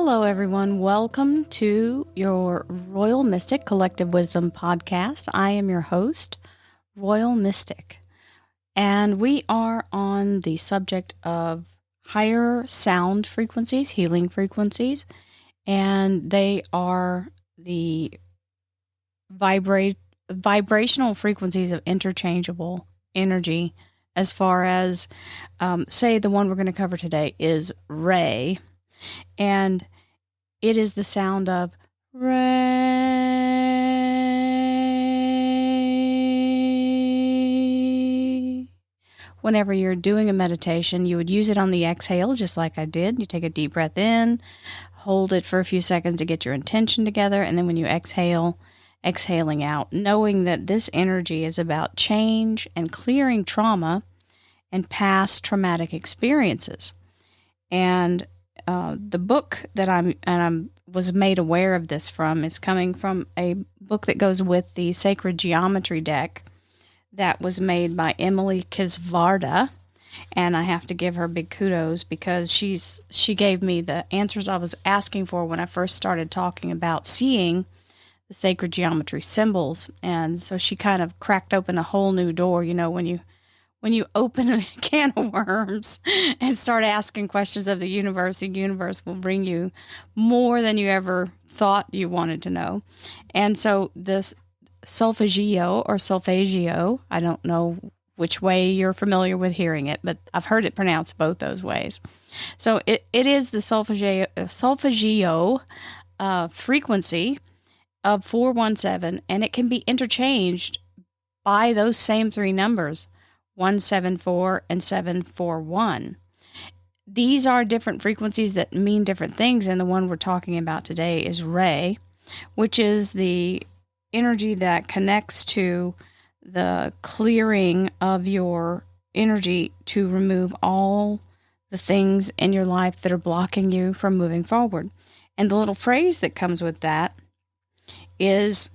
Hello, everyone. Welcome to your Royal Mystic Collective Wisdom podcast. I am your host, Royal Mystic, and we are on the subject of higher sound frequencies, healing frequencies, and they are the vibrational frequencies of interchangeable energy. As far as, say, the one we're going to cover today is Ray. And it is the sound of Ray. Whenever you're doing a meditation, you would use it on the exhale, just like I did. You take a deep breath in, hold it for a few seconds to get your intention together, and then when you exhale, exhaling out, knowing that this energy is about change and clearing trauma and past traumatic experiences. And the book that I was made aware of this from is coming from a book that goes with the Sacred Geometry deck that was made by Emily Kisvarda, and I have to give her big kudos because she gave me the answers I was asking for when I first started talking about seeing the sacred geometry symbols. And so she kind of cracked open a whole new door, when you open a can of worms and start asking questions of the universe will bring you more than you ever thought you wanted to know. And so this solfeggio, I don't know which way you're familiar with hearing it, but I've heard it pronounced both those ways. So it is the solfeggio frequency of 417, and it can be interchanged by those same three numbers, 174 and 741. These are different frequencies that mean different things, and the one we're talking about today is Ray, which is the energy that connects to the clearing of your energy to remove all the things in your life that are blocking you from moving forward. And the little phrase that comes with that is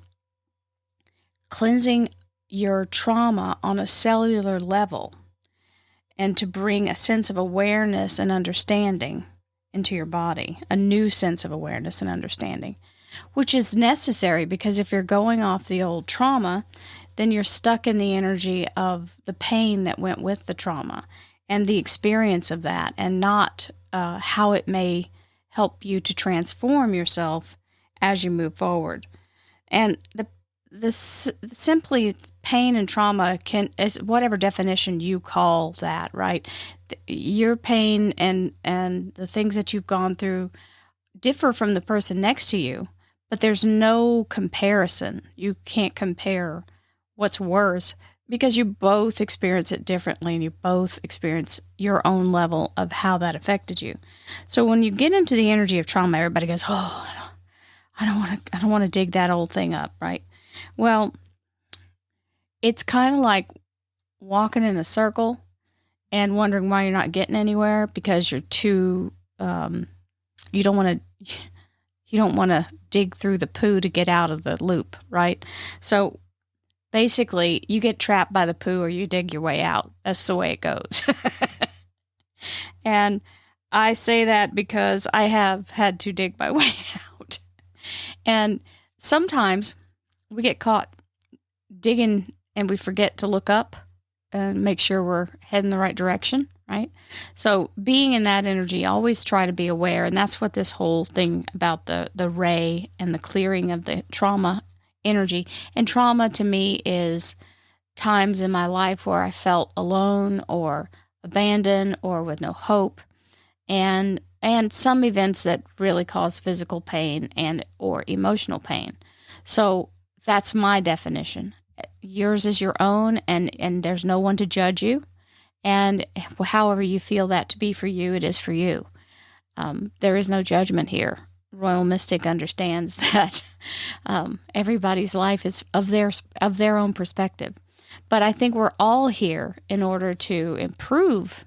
cleansing your trauma on a cellular level, and to bring a sense of awareness and understanding into your body, a new sense of awareness and understanding, which is necessary because if you're going off the old trauma, then you're stuck in the energy of the pain that went with the trauma and the experience of that, and not how it may help you to transform yourself as you move forward. And simply pain and trauma is whatever definition you call that, right? Your pain and the things that you've gone through differ from the person next to you, but there's no comparison. You can't compare what's worse because you both experience it differently, and you both experience your own level of how that affected you. So when you get into the energy of trauma, everybody goes, "Oh, I don't want to dig that old thing up," right? Well, it's kind of like walking in a circle and wondering why you're not getting anywhere because you're too, you don't want to dig through the poo to get out of the loop, right? So basically, you get trapped by the poo or you dig your way out. That's the way it goes. And I say that because I have had to dig my way out. And sometimes we get caught digging and we forget to look up and make sure we're heading the right direction, right? So being in that energy, always try to be aware. And that's what this whole thing about the ray and the clearing of the trauma energy. And trauma to me is times in my life where I felt alone or abandoned or with no hope. And some events that really cause physical pain and or emotional pain. So that's my definition. Yours is your own, and there's no one to judge you. And however you feel that to be for you, it is for you. There is no judgment here. Royal Mystic understands that everybody's life is of their own perspective. But I think we're all here in order to improve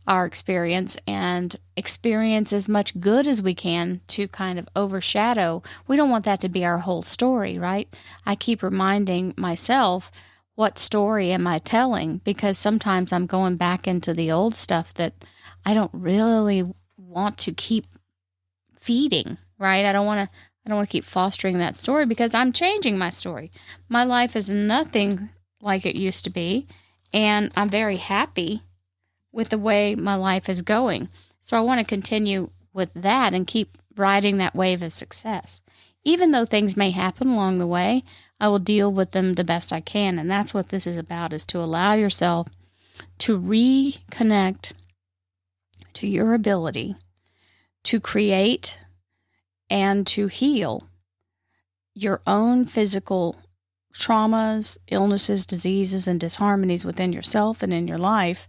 our experience and experience as much good as we can to kind of overshadow. We don't want that to be our whole story, right? I keep reminding myself, what story am I telling? Because sometimes I'm going back into the old stuff that I don't really want to keep feeding, right? I don't want to keep fostering that story because I'm changing my story. My life is nothing like it used to be, and I'm very happy with the way my life is going. So I want to continue with that and keep riding that wave of success. Even though things may happen along the way, I will deal with them the best I can. And that's what this is about, is to allow yourself to reconnect to your ability to create and to heal your own physical traumas, illnesses, diseases, and disharmonies within yourself and in your life,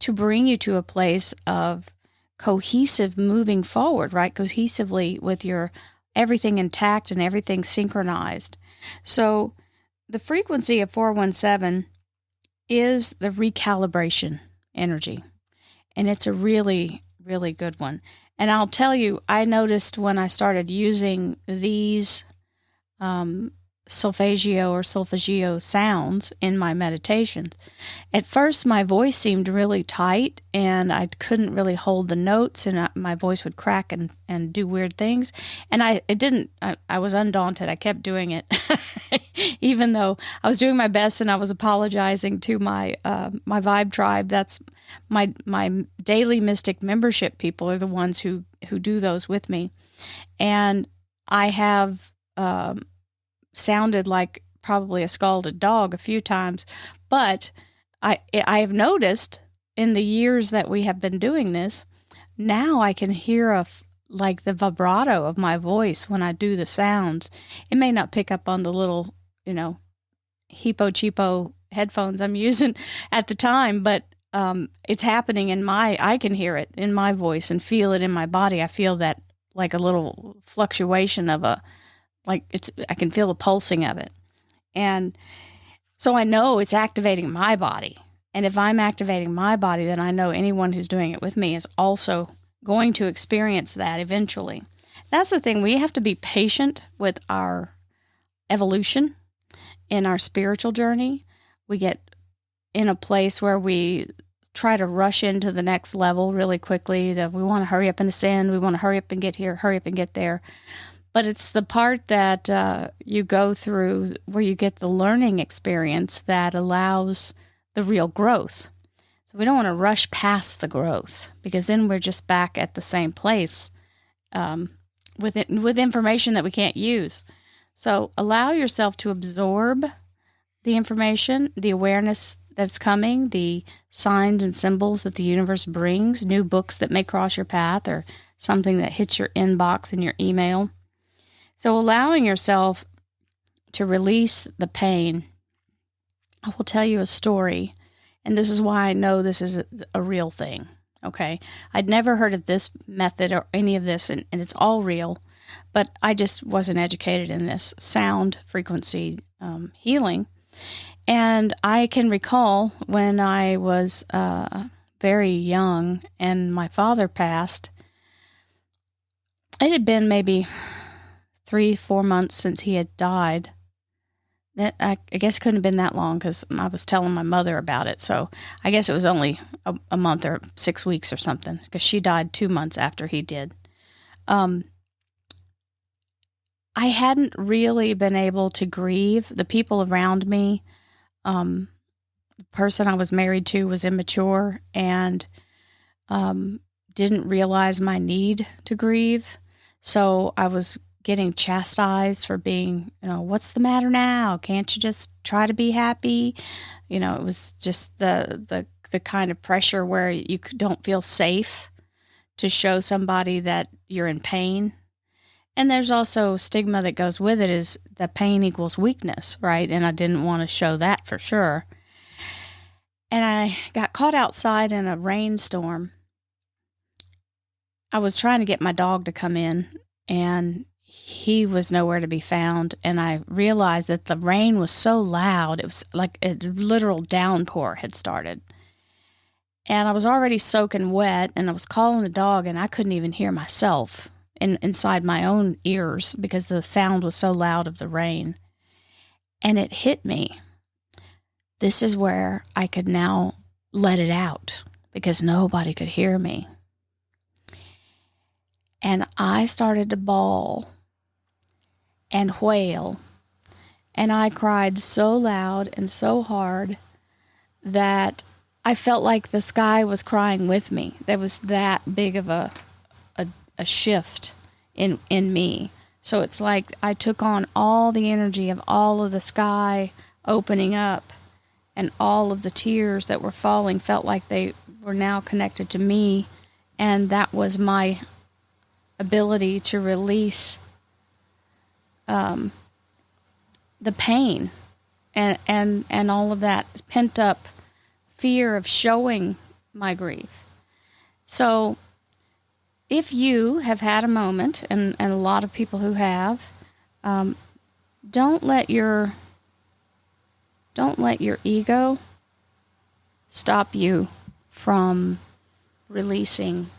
to bring you to a place of cohesive moving forward, right? Cohesively with your everything intact and everything synchronized. So the frequency of 417 is the recalibration energy. And it's a really, really good one. And I'll tell you, I noticed when I started using these solfeggio sounds in my meditations, at first my voice seemed really tight and I couldn't really hold the notes, and my voice would crack and do weird things. And I was undaunted. I kept doing it, even though I was doing my best, and I was apologizing to my Vibe tribe. That's my daily mystic membership people are the ones who do those with me. And I have sounded like probably a scalded dog a few times, but I have noticed in the years that we have been doing this, now I can hear like the vibrato of my voice when I do the sounds. It may not pick up on the little, Hippo cheapo headphones I'm using at the time, but it's happening I can hear it in my voice and feel it in my body. I feel that like a little fluctuation of I can feel the pulsing of it. And so I know it's activating my body. And if I'm activating my body, then I know anyone who's doing it with me is also going to experience that eventually. That's the thing. We have to be patient with our evolution in our spiritual journey. We get in a place where we try to rush into the next level really quickly. That we want to hurry up and ascend. We want to hurry up and get here, hurry up and get there. But it's the part that you go through where you get the learning experience that allows the real growth. So we don't want to rush past the growth, because then we're just back at the same place with information that we can't use. So allow yourself to absorb the information, the awareness that's coming, the signs and symbols that the universe brings, new books that may cross your path or something that hits your inbox in your email. So allowing yourself to release the pain. I will tell you a story, and this is why I know this is a real thing, okay? I'd never heard of this method or any of this, and it's all real, but I just wasn't educated in this sound frequency healing. And I can recall when I was very young and my father passed, it had been maybe 3-4 months since he had died. I guess it couldn't have been that long, because I was telling my mother about it. So I guess it was only a month or 6 weeks or something, because she died 2 months after he did. I hadn't really been able to grieve. The people around me, the person I was married to was immature and didn't realize my need to grieve. So I was getting chastised for being, what's the matter now? Can't you just try to be happy? It was just the kind of pressure where you don't feel safe to show somebody that you're in pain. And there's also stigma that goes with it, is that pain equals weakness, right? And I didn't want to show that for sure. And I got caught outside in a rainstorm. I was trying to get my dog to come in, and he was nowhere to be found. And I realized that the rain was so loud, it was like a literal downpour had started. And I was already soaking wet, and I was calling the dog, and I couldn't even hear myself inside my own ears because the sound was so loud of the rain. And it hit me. This is where I could now let it out, because nobody could hear me. And I started to bawl and wail. And I cried so loud and so hard that I felt like the sky was crying with me. There was that big of a shift in me. So it's like I took on all the energy of all of the sky opening up, and all of the tears that were falling felt like they were now connected to me, and that was my ability to release the pain and all of that pent up fear of showing my grief. So if you have had a moment, and a lot of people who have, don't let your ego stop you from releasing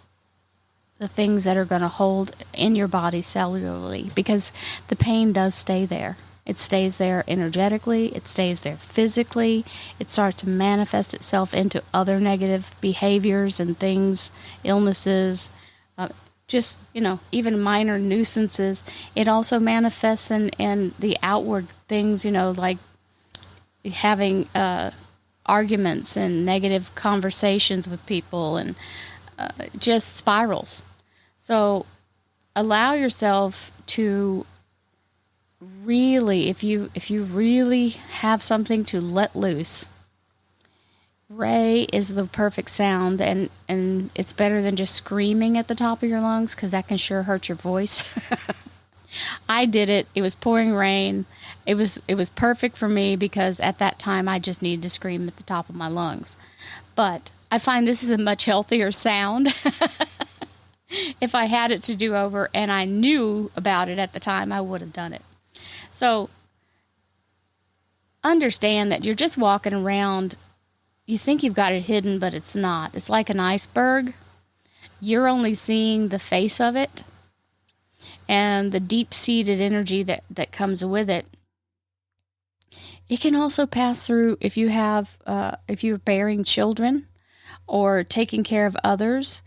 the things that are going to hold in your body cellularly, because the pain does stay there. It stays there energetically. It stays there physically. It starts to manifest itself into other negative behaviors and things, illnesses, just, even minor nuisances. It also manifests in the outward things, like having arguments and negative conversations with people, and just spirals. So allow yourself to really, if you really have something to let loose, Ray is the perfect sound, and it's better than just screaming at the top of your lungs, because that can sure hurt your voice. I did it. It was pouring rain. It was perfect for me, because at that time I just needed to scream at the top of my lungs. But I find this is a much healthier sound. If I had it to do over and I knew about it at the time, I would have done it. So understand that you're just walking around. You think you've got it hidden, but it's not. It's like an iceberg. You're only seeing the face of it and the deep-seated energy that comes with it. It can also pass through if you're bearing children or taking care of others.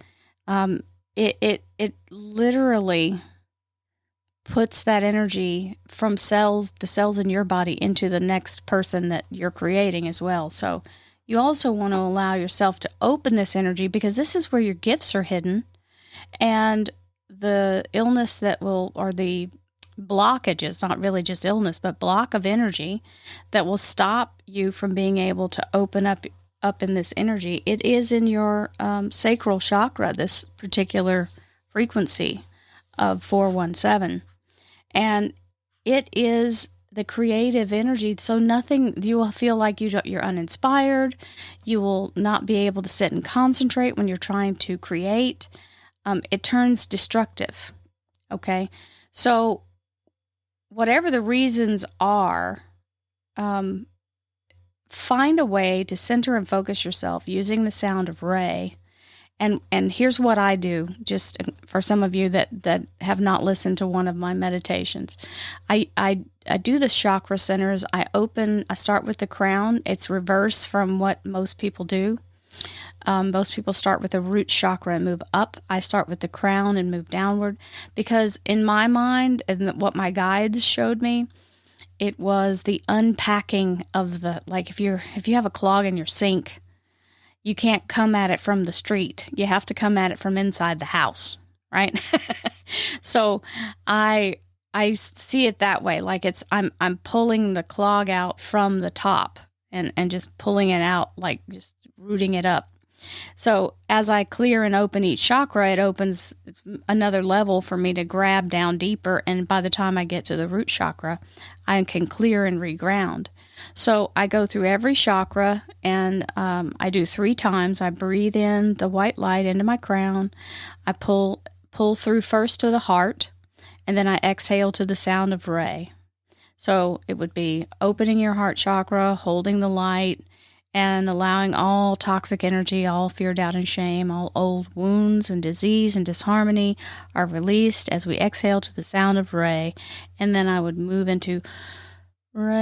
It literally puts that energy from the cells in your body, into the next person that you're creating as well. So you also want to allow yourself to open this energy, because this is where your gifts are hidden, and the illness or the blockages, not really just illness, but block of energy that will stop you from being able to open up in this energy. It is in your sacral chakra, this particular frequency of 417. And it is the creative energy. So you will feel like you're uninspired. You will not be able to sit and concentrate when you're trying to create. It turns destructive. Okay. So whatever the reasons are, find a way to center and focus yourself using the sound of Ray. And here's what I do, just for some of you that have not listened to one of my meditations. I do the chakra centers. I start with the crown. It's reverse from what most people do. Most people start with the root chakra and move up. I start with the crown and move downward, because in my mind, and what my guides showed me, it was the unpacking of like if you have a clog in your sink, you can't come at it from the street. You have to come at it from inside the house, right? So I see it that way. Like I'm pulling the clog out from the top and just pulling it out, like just rooting it up. So as I clear and open each chakra, it opens another level for me to grab down deeper. And by the time I get to the root chakra, I can clear and reground. So I go through every chakra, and I do 3 times. I breathe in the white light into my crown. I pull through first to the heart, and then I exhale to the sound of Ray. So it would be opening your heart chakra, holding the light, and allowing all toxic energy, all fear, doubt, and shame, all old wounds and disease and disharmony are released as we exhale to the sound of Ray. And then I would move into Ray.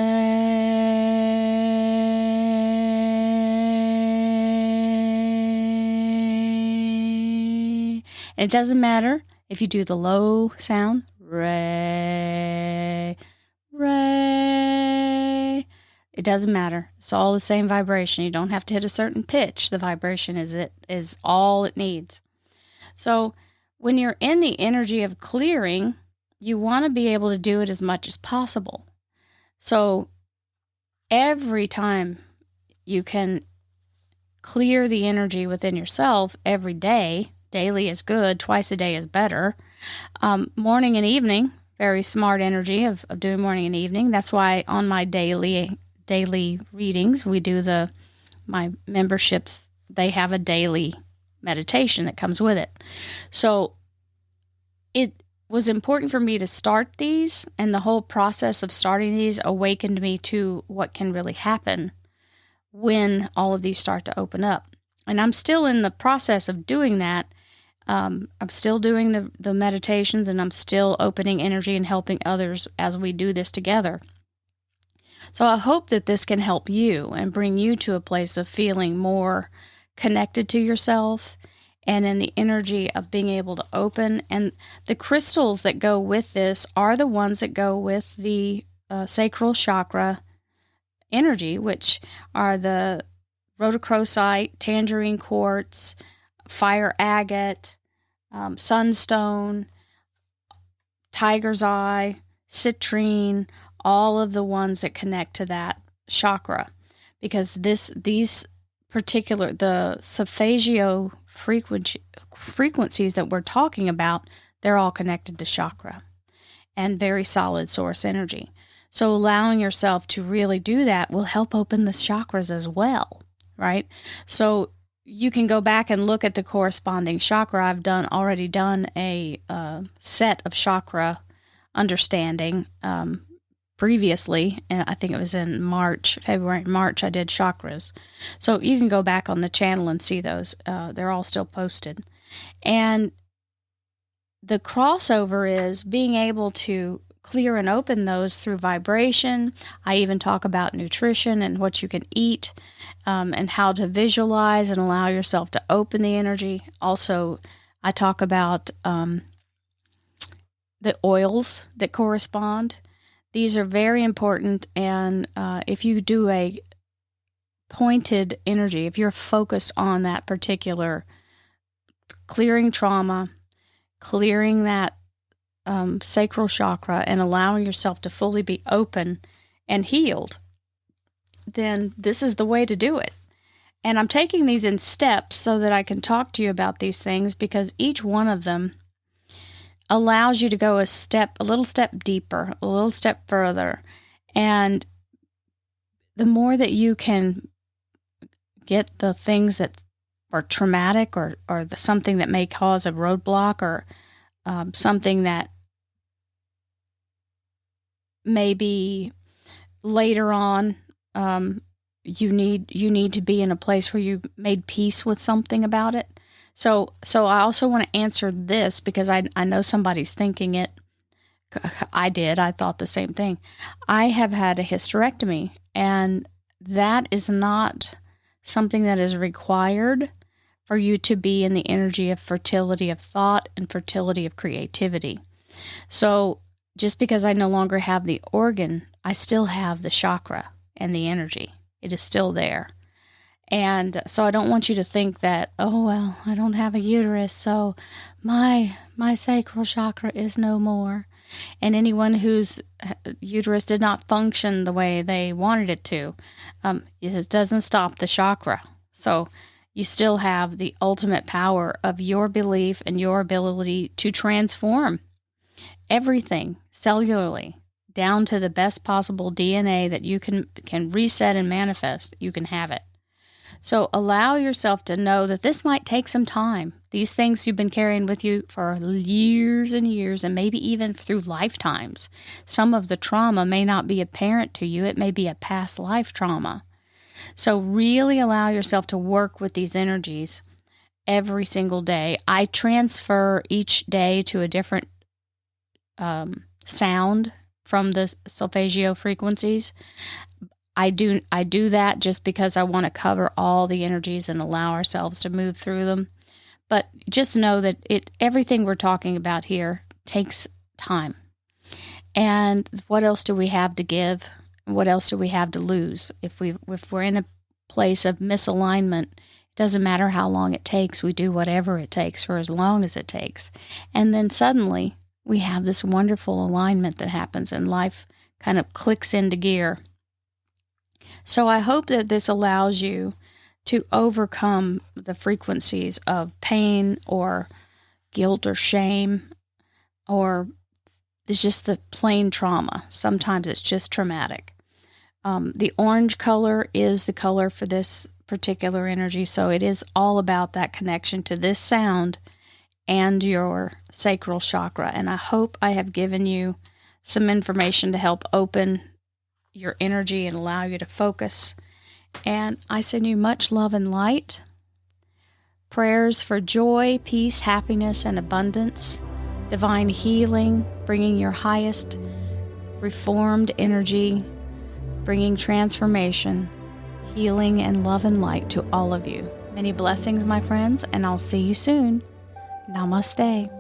And it doesn't matter If you do the low sound, re, re, it doesn't matter. It's all the same vibration. You don't have to hit a certain pitch. The vibration is all it needs. So when you're in the energy of clearing, you want to be able to do it as much as possible. So every time you can clear the energy within yourself every day, daily is good, twice a day is better. Morning and evening, very smart energy of doing morning and evening. That's why on my daily readings, we do my memberships, they have a daily meditation that comes with it. So it was important for me to start these, and the whole process of starting these awakened me to what can really happen when all of these start to open up. And I'm still in the process of doing that. I'm still doing the meditations, and I'm still opening energy and helping others as we do this together. So I hope that this can help you and bring you to a place of feeling more connected to yourself and in the energy of being able to open. And the crystals that go with this are the ones that go with the sacral chakra energy, which are the Rhodochrosite, Tangerine Quartz, Fire Agate, Sunstone, Tiger's Eye, Citrine, all of the ones that connect to that chakra. Because these particular, the solfeggio frequencies that we're talking about, they're all connected to chakra and very solid source energy. So allowing yourself to really do that will help open the chakras as well, right? So you can go back and look at the corresponding chakra. I've already done a set of chakra understanding previously, and I think it was in February, March, I did chakras. So you can go back on the channel and see those. They're all still posted. And the crossover is being able to clear and open those through vibration. I even talk about nutrition and what you can eat, and how to visualize and allow yourself to open the energy. Also, I talk about the oils that correspond. These are very important, and if you do a pointed energy, if you're focused on that particular clearing trauma, clearing that sacral chakra, and allowing yourself to fully be open and healed, then this is the way to do it. And I'm taking these in steps so that I can talk to you about these things, because each one of them allows you to go a little step deeper, a little step further. And the more that you can get the things that are traumatic or something that may cause a roadblock, or something that maybe later on you need to be in a place where you made peace with something about it. So I also want to answer this, because I know somebody's thinking it. I did. I thought the same thing. I have had a hysterectomy, and that is not something that is required for you to be in the energy of fertility of thought and fertility of creativity. So just because I no longer have the organ, I still have the chakra and the energy. It is still there. And so I don't want you to think that, oh, well, I don't have a uterus, so my sacral chakra is no more. And anyone whose uterus did not function the way they wanted it to, it doesn't stop the chakra. So you still have the ultimate power of your belief and your ability to transform everything cellularly down to the best possible DNA that you can reset and manifest. You can have it. So allow yourself to know that this might take some time. These things you've been carrying with you for years and years, and maybe even through lifetimes. Some of the trauma may not be apparent to you. It may be a past life trauma. So really allow yourself to work with these energies every single day. I transfer each day to a different sound from the solfeggio frequencies. I do that just because I want to cover all the energies and allow ourselves to move through them. But just know that everything we're talking about here takes time. And what else do we have to give? What else do we have to lose? If we're in a place of misalignment, it doesn't matter how long it takes. We do whatever it takes for as long as it takes. And then suddenly we have this wonderful alignment that happens, and life kind of clicks into gear. So I hope that this allows you to overcome the frequencies of pain or guilt or shame, or it's just the plain trauma. Sometimes it's just traumatic. The orange color is the color for this particular energy, so it is all about that connection to this sound and your sacral chakra. And I hope I have given you some information to help open your energy and allow you to focus. And I send you much love and light. Prayers for joy, peace, happiness, and abundance. Divine healing, bringing your highest reformed energy, bringing transformation, healing, and love and light to all of you. Many blessings, my friends, and I'll see you soon. Namaste.